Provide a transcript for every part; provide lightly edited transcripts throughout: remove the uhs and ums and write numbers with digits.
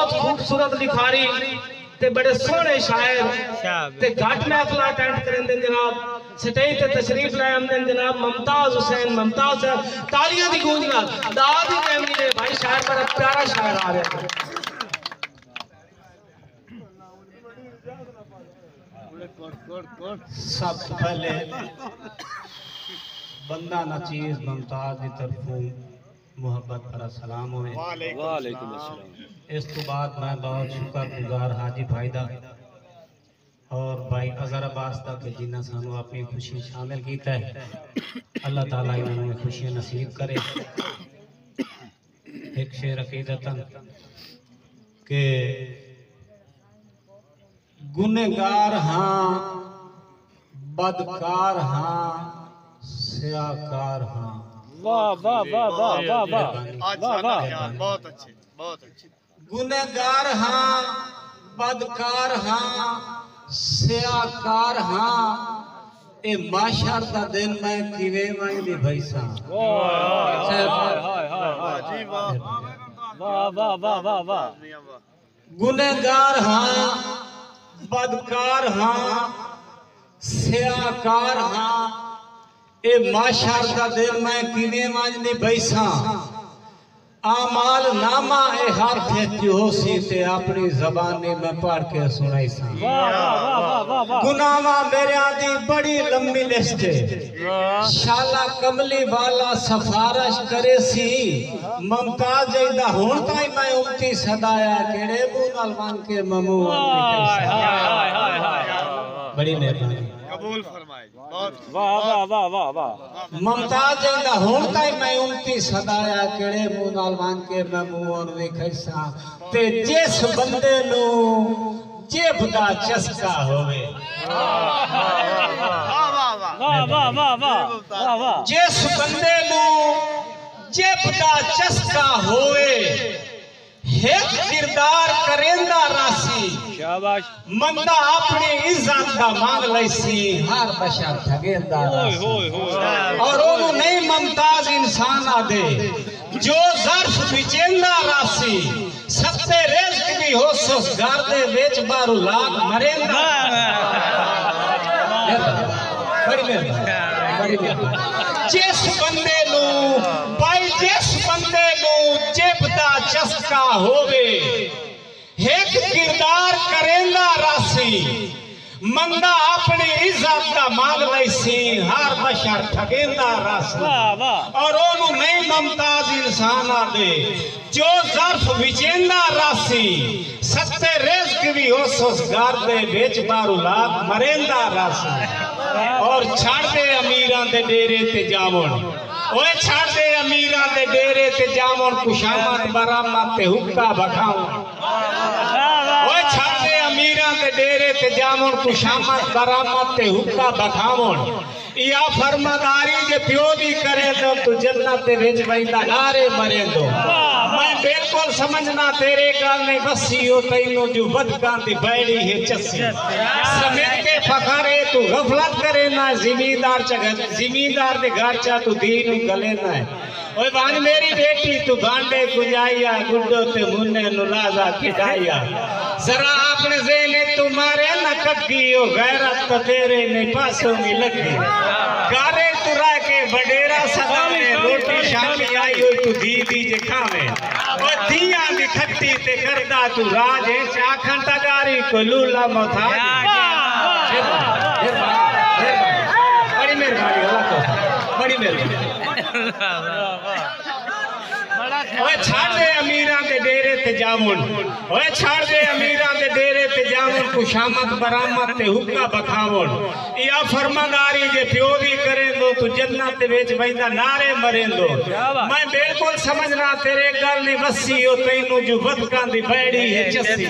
बहुत खूबसूरत लिखारी ते बड़े सोहने शायर ते घाट महफिल अटेंड करेंदे जनाब स्टेज ते तशरीफ लाए आमदे जनाब मुमताज हुसैन मुमताज तालियां दी गूंज नाल दाद ही कहनी है भाई शायर बड़ा प्यारा शायर आ रहा है। सबसे पहले बंदा ना चीज मुमताज की तरफों मुहब्बत भरा सलाम होवे। वालेकुम अस्सलाम। इस तो बाद मैं बहुत शुक्रगुजार हाजी भाई दा और भाई अजहर अब्बास दा कि जिन्ना सानू अपनी खुशी शामिल कीता है। अल्लाह ताला इन्हें खुशी नसीब करे। एक शेर अकीदतन के गुनहगार हाँ बदकार हाँ सियाकार हाँ। वाह वाह वाह वाह वाह वाह वाह बहुत अच्छे बहुत अच्छे। गुनहगार हाँ बदकार हाँ सियाकार हाँ ए माशर दा दिन मैं किवे मंगदी भाई सा। वाह वाह वाह वाह वाह। गुनहगार हाँ बदकार हाँ सियाकार हाँ ए माशर दा दिन मैं किवे मंगदी भाई सा। आमाल नामा ए हर जो सी ते अपनी जबानी में पढ़ के सुनाई सा। गुनामा मेरे आदि बड़ी लंबी लिस्ट है। शाला कमली वाला सफारिश करे सी मुमताज दा हुण ताई मैं उम्ती सदाया केड़े मुंह नाल मान के ममू बड़ी मेहरबानी कबूल फरमाए। बहुत वाह वाह वाह वाह वाह। मुमताज दा हुण ताई मैं उम्ती सदाया केड़े मुंह नाल मान के मैं मुंह और वेखे सा। ते जिस बंदे नु जेब दा चस्का होवे वाह वाह वाह वाह वाह। जिस बंदे नु जेब दा चस्का होवे एक किरदार करेंदा रासी शाबाश। मंदा अपनी इज्जत दा मांग लैसी हर बशर ठगेंदा रासी। और ओनु नहीं मुमताज इंसान आदे जो ज़र्फ बिचेंदा रासी सत्ते रिज़्क भी हो सोस घर दे विच बारू लाग मरेंदा। बड़ी मेहरबानी जिस बंदे नु भाई जिस बंदे नु जेब दा चस्का होवे एक किरदार करेंदा रासी मंदा अपनी इज्जत दा मांग लैसी हर बशर ठगेंदा रासी। और ओनु नहीं मुमताज इंसान आदे जो ज़र्फ विचेंदा रासी सत्ते रिज़्क भी हो सोस घर दे विच बारू लाग मरेंदा रासी। और छाड़ दे अमीरां दे डेरे ते जावण ओए छाड़ दे अमीरां दे डेरे ते जावण खुशामद बरामद ते हुक्का बखावण। ओए छाड़ दे अमीरां दे डेरे ते जावण खुशामद बरामद ते हुक्का बखावण। या फरमादारी जे प्यो दी करे तो तू जन्नत दे विच वैंदा नारे मरे दो। मैं बिल्कुल समझना तेरे गाल ने बसी हो तैनू जो बदकां दी बैड़ी है चस्सी। समेत के फखारे तू गफलत करे ना जिमीदार दे घर चा तू दीन गले ना। ओए बान मेरी बेटी तू भांडे गुजाइया गुड्डो ते मुन्ने नुलाजा किडाइया। जरा अपने ज़हने तुम्हारे न कक्की ओ गैरत तो तेरे ने पासों में लगी। गारे तू रह के बडेरा सदा में रोटी शामी आई हो तू दीदी जे खावे। ओ दिया दी खट्टी ते करदा तू राज है चाखन तगारी को लूला मोथा। बड़ी मेहरबानी अल्लाह को बड़ी मेहरबानी। ओए छाड़ दे अमीरां दे डेरे ते जावण ओए छाड़ दे अमीरां दे डेरे ते जावण खुशामद बरामद ते हुक्का बखावण। या फरमादारी जे प्यो दी करे दो तू जन्नत दे विच वैंदा नारे मरेंदो। मैं बिल्कुल समझना तेरे गल नी वसी ओ तैनू जो बदकां दी बैड़ी है चस्सी।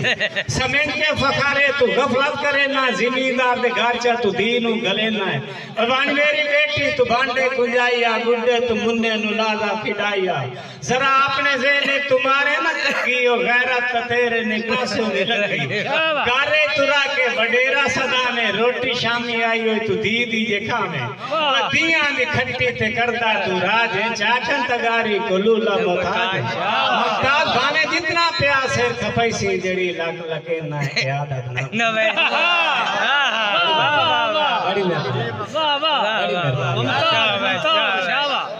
समेट के फखारे तू गफलत करे ना जिमीदार दे घर चा तू दीनू गले ना। और मेरी बेटी तू भांडे गुजाइया गुड्डे तू मुन्ने नुलाजा खिडाइया। जरा अपने ज़हने तुम्हारे न लगी हो गैरत तेरे ने पासों में लगी। गारे तुरा के बडेरा सदा में रोटी शामी आई हो तू दीदी जे खावे। दिया दी खट्टी ते करदा तू राज चाखन तगारी को लूला मोहताज। मोहताज भाने जितना प्यास सिर खपाई सी जड़ी लग लगे ना याद रखना ना भाई बड़ी मेहरबानी वाह वाह शाबाश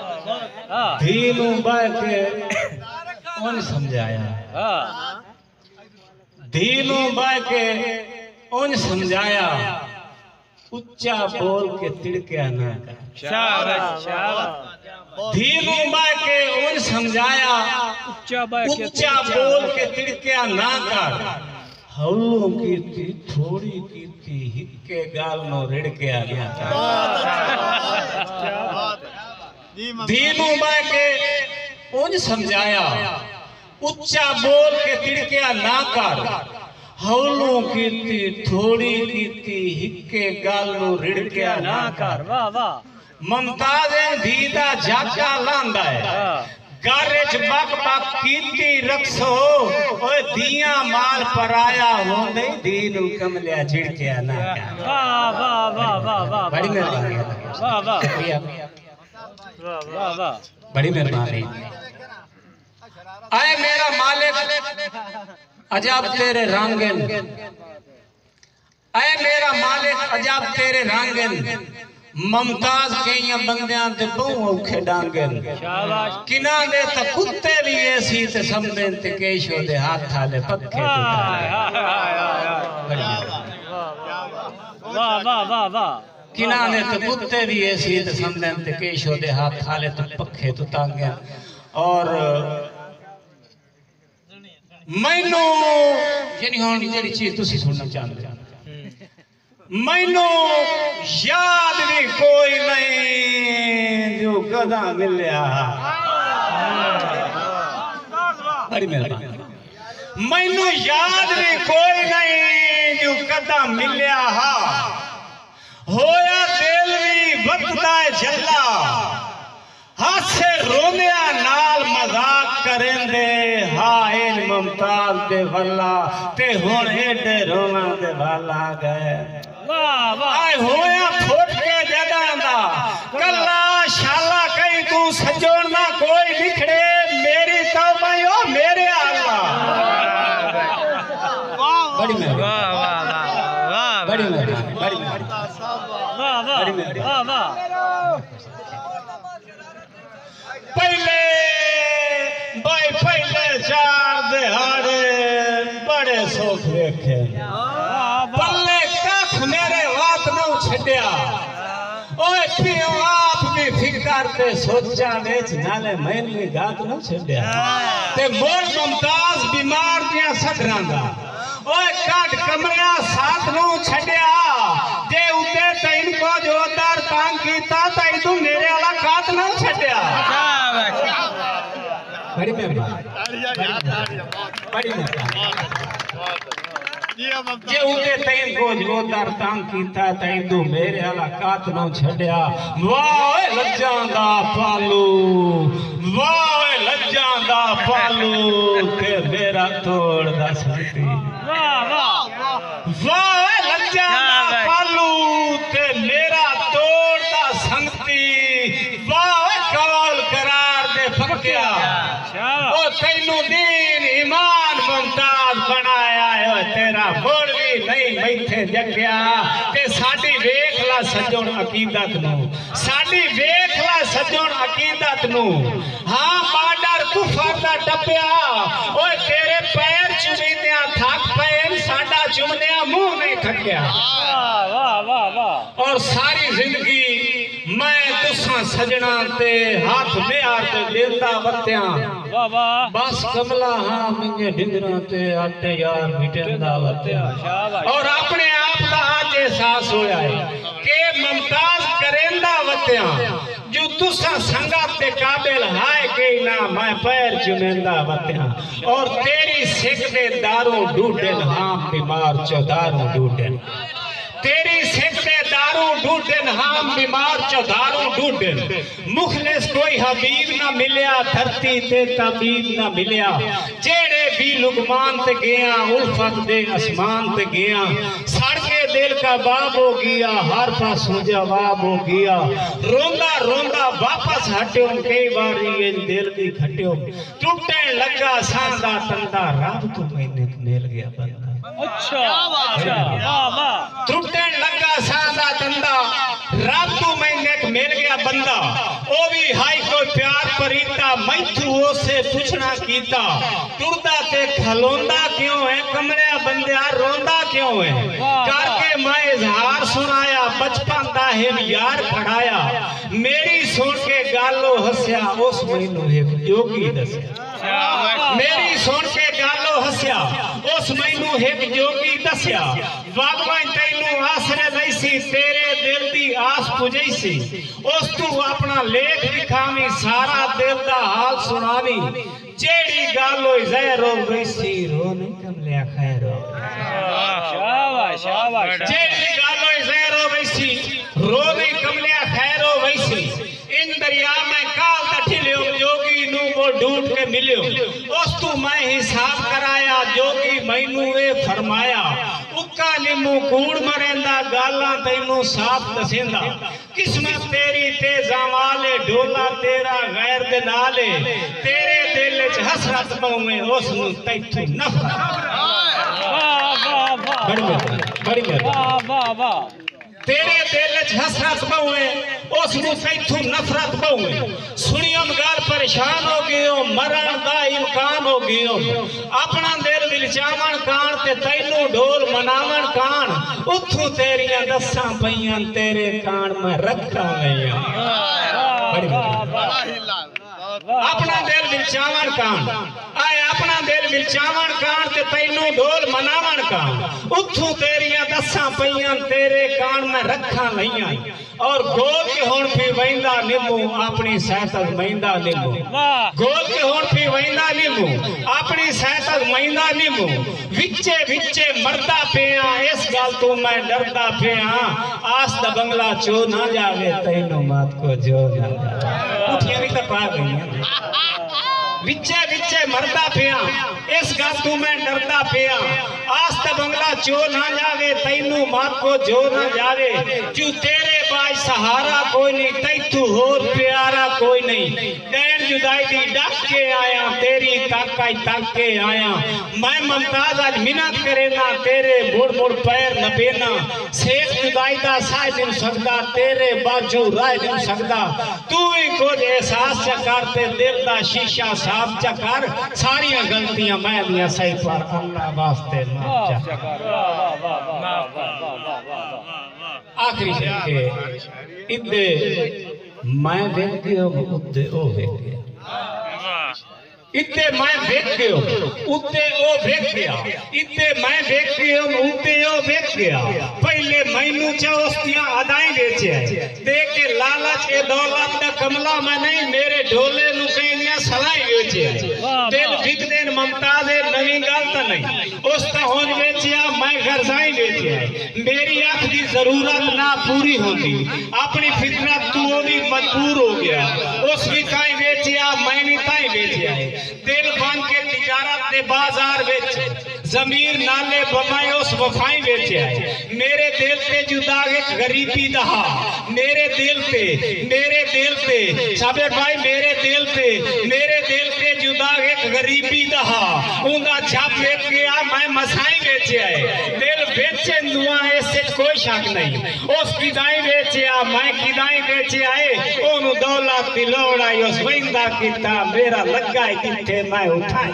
धीनू बाय के कौन समझाया धीनू बाय के कौन समझाया उच्चा बोल के तिड़किया ना कर शाबाश शाबाश धीनू बाय के कौन समझाया उच्चा बोल के तिड़किया ना कर हल्लू की थोड़ी की हिक्के गाल नो रिड़किया ना कर धीनू बाय के कौन समझाया उच्चा बोल के तिड़किया ना कर हौलू कीती थोड़ी कीती हिक्के गाल नो रिड़किया ना कर वाह वाह ममताज दीदा जाका लांदा है गारे च बक बक कीती रखसो ओए दिया माल पराया होंदे दीनू कमलिया झिड़किया ना कर वाह वाह वाह वाह वाह बड़ी मेहरबानी वाह वाह शुक्रिया वाह वाह बड़ी मेहरबानी आए मेरा मालिक अजब तेरे रंगन आए मेरा मालिक अजब तेरे रंगन ममताज कईयां बंदियां ते बहु औखे डांगन शाबाश किना दे त कुत्ते भी ऐसी ते समझन ते केशो दे हाथ थाले पक्के वाह वाह वाह वाह किना दे त कुत्ते भी ऐसी ते समझन ते केशो दे हाथ थाले ते पक्के तो तांगे और मैनू यानी हुन जेड़ी चीज तुसी सुनना चाहते मैनू याद भी कोई नहीं जो कदा मिलया बड़ी मेहरबानी मैनू याद भी कोई नहीं जो कदा मिलया होया दिल भी वकदा जल्ला हासे रोंदिया नाल मजाक करेंदे हाय ममताज दे वल्ला ते हुण एडे रोवां दे वाला गए वाह वाह आए होया फुट के जदांदा कल्ला शाला कहीं तू सजोड़ ना कोई लिखड़े मेरी तौबा ओ मेरे अल्लाह बड़ी मेहरबानी वाह वाह वाह बड़ी मेहरबानी बड़ी मेहरबानी वाह वाह वाह वाह पहले भाई पहले चार दिहाड़े बड़े सोख देखे पल्ले कख मेरे बात न छड्या ओए पियो आप भी फिकर ते सोचा वेच नाले मैन भी गात न छड्या ते मोर मुमताज बीमार दिया सदरांदा ओए काट कमरिया साथ न छड्या जे उते ते इनको जो दर तांग कीता ते तू मेरे वाला काट न छड्या बड़ी मेहरबानी बड़ी मेहरबानी जे उते तैन को जोदार तांग कीता तैन तू मेरे वाला कात न छड्या वाह लज्जांदा पालू वाह लज्जांदा पालू ते मेरा तोड़ दा संती वाह वाह वाह लज्जांदा पालू ते मेरा तोड़ दा संती वाह कौल करार दे फक्या ओ तैनू दीन ईमान मुमताज बनाया है तेरा मोड़ भी नहीं बैठे जग्या ते साडी वेख ला सजण अकीदत नु साडी वेख ला सजण अकीदत नु हां बाडर कुफर दा टपया ओए तेरे पैर चुमींदियां थक पैन साडा चुमनिया मुंह नहीं थकिया वाह वाह वाह और सारी जिंदगी मैं तुसा सजना ते हाथ मेहार ते देंदा वत्या वाह वाह बस कमला हां मिंगे ढिंगरा ते आटे यार मिटेंदा वत्या शाबाश और अपने आप दा आज एहसास होया है कि मुमताज करेंदा वत्या जो तुसा संगत ते काबिल हाय के ना मैं पैर चुमेंदा वत्या और तेरी सिख दे दारू ढूंढन हां बीमार चौदारू ढूंढन तेरी सिख दे दारू ढूंढन हां बीमार चौदारू ढूंढन मुखलिस कोई हबीब ना मिलया धरती ते तबीब ना मिलया जेड़े तेरे भी लुकमान ते गया उल्फत दे आसमान ते गया सड़के दिल का बाब हो गया हर पास हो जवाब हो गया रोंदा रोंदा वापस हट्यो कई बारी दिल दी खट्यो टूटने लगा सांदा तंदा रब तो मैंने मिल गया बंदा अच्छा वाह वाह टूटने लगा सांदा तंदा रब तो मैंने मिल गया बंदा ओ भी हाई कोई प्यार परीता मैथू उसे पूछना कीता टुरदा ते खलोंदा क्यों है कमलिया बंदिया रोंदा क्यों है करके मैं इजहार सुनाया बचपन दा है यार खड़ाया मेरी सुन के गालो हंसया उस मैनू एक जोगी दस्या मेरी सुन के गालो हंसया उस मैनू एक जोगी दस्या बाबा तैनू आसरे लईसी तेरे दिल दी आस पुजैसी उस तू अपना लेख लिखावी सारा दिल दा हाल सुनावी जेड़ी गल होई जहर हो वैसी रो नहीं कमलिया खैर हो शाबाश शाबाश जेड़ी गल होई जहर हो वैसी रो नहीं कमलिया खैर हो वैसी इन दरिया में काल तठिल्यो जोगी नू वो ढूंढ के मिलियो उस तू मैं हिसाब कराया जोगी मैनू वे फरमाया उक्का निम्मू कूड़ मरेंदा गाला तैनू साफ दसेंदा किस्मत तेरी ते जमाले ढोला तेरा गैर दे नाले तेरे दिल च हसरत पवे उस नू तैथू नफरत वाह वाह वाह बड़ी वाह वाह वाह तेरे दिल च हसरत पवे उस नू तैथू नफरत पवे सुनियम गाल परेशान हो गयो मरण दा इम्कान हो गयो अपना दिल विलचावन कान ते तैनू ढोल मनावन कान उथू तेरियां दसां पईयां तेरे कान में रखा लईयां अपना दिल विलचावन कान आए अपना दिल विलचावन कान ते तैनू ढोल मनावन कान उथू तेरियां दसां पईयां तेरे कान में रखा लईयां और गोल के होण पे वैंदा निम्मू अपनी सहतक मैंदा निम्मू गोल के होण पे वैंदा निम्मू अपनी सहतक मैंदा निम्मू विच्चे विच्चे मरदा पिया इस गल तो मैं डरदा पिया आस दा बंगला चो ना जावे तैनू मात को जो ना जावे उठियां भी तो पा गई विच्चे विच्चे मरदा पिया इस गल तू मैं डरदा पिया आस दा बंगला चो ना जावे तैनू मात को जो ना जावे क्यों तेरे बाज सहारा कोई नहीं तैथू होर प्यारा कोई नहीं दैन जुदाई दी डक के आया तेरी ताका तक के आया मैं मुमताज आज मिन्नत करे ना तेरे मुड़ मुड़ पैर न पेना शेख जुदाई दा साह दिन सकदा तेरे बाजू राह दिन सकदा तू ही कुछ एहसास चकर ते दिल दा शीशा साफ चकर सारियां गलतियां मैं दियां सही पर अल्लाह वास्ते माफ चकर आखिरी शेर के इद्दे मैं देख गयो उद्दे ओ देख गया इत्ते मैं देख गयो उद्दे ओ देख गया इत्ते मैं देख गयो उद्दे ओ देख गया पहले मैनू चौस्तियां अदाई बेचे देख के लालच ए दौलत दा कमला मैं नहीं मेरे ढोले नु कईयां सलाई बेचे दिल विक देन मुमताज ए नवी गल ता नहीं उस ता होन बेचिया मैं गरजाई बेचे मेरी आंख दी जरूरत ना पूरी होती अपनी फितरत तू ओ भी मजबूर हो गया उस भी काई बेचिया मैं नहीं ताई बेचिया दिल बन के तिजारत दे बाजार बेच जमीर नाले बमाई उस वफाई बेचे मेरे दिल पे जुदा एक गरीबी दहा मेरे दिल पे साबिर भाई मेरे दिल पे जुदा एक गरीबी दहा उनका छाप बेच गया मैं मसाई बेचे दिल बेचे दुआ ऐसे कोई शक नहीं उस किदाई बेचे मैं किदाई बेचे आए ओनु दौलत दी लोड़ आई उस वैंदा कीता मेरा लगा किथे मैं उठाई